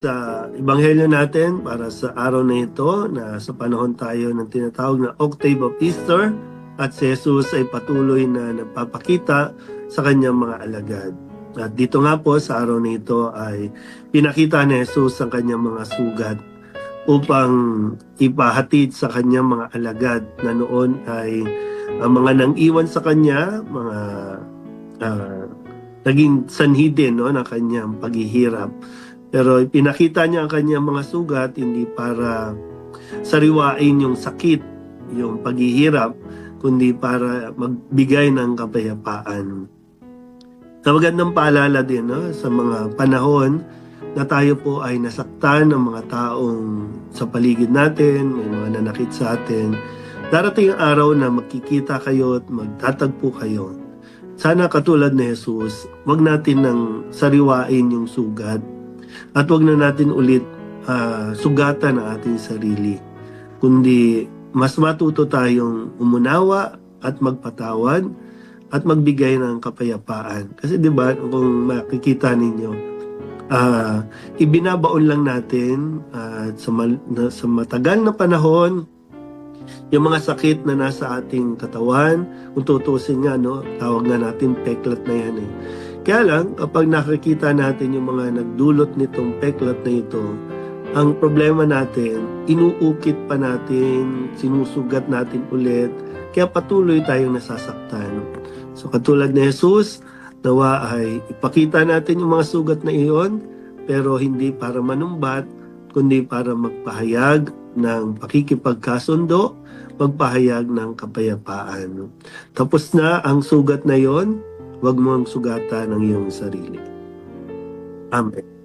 Sa Ebanghelyo natin para sa araw na ito na sa panahon tayo ng tinatawag na Octave of Easter at si Jesus ay patuloy na nagpapakita sa kanyang mga alagad. At dito nga po sa araw na ito ay pinakita ni Jesus ang kanyang mga sugat upang ipahatid sa kanyang mga alagad na noon ay ang mga nang-iwan sa kanya, mga naging sanhi din ng kanyang paghihirap. Pero ipinakita niya ang kanyang mga sugat hindi para sariwain yung sakit, yung paghihirap, kundi para magbigay ng kapayapaan. Sa magandang paalala din sa mga panahon na tayo po ay nasaktan ng mga taong sa paligid natin, may mga nanakit sa atin. Darating ang araw na magkikita kayo at magtatagpo kayo. Sana katulad ni Jesus, wag natin nang sariwain yung sugat. At wag na natin ulit sugatan ang ating sarili. Kundi mas matuto tayong umunawa at magpatawad at magbigay ng kapayapaan. Kasi 'di ba kung makikita ninyo, ibinabaon lang natin sa matagal na panahon yung mga sakit na nasa ating katawan. Kung tutusin nga, tawag nga natin peklat na yan eh. Kaya lang, kapag nakikita natin yung mga nagdulot nitong peklat na ito, ang problema natin, inuukit pa natin, sinusugat natin ulit, kaya patuloy tayong nasasaktan. So katulad ni Jesus, nawa ay ipakita natin yung mga sugat na iyon, pero hindi para manumbat, kundi para magpahayag ng pakikipagkasundo, magpahayag ng kapayapaan. Tapos na ang sugat na iyon, huwag mo ang sugatan ng iyong sarili. Amen.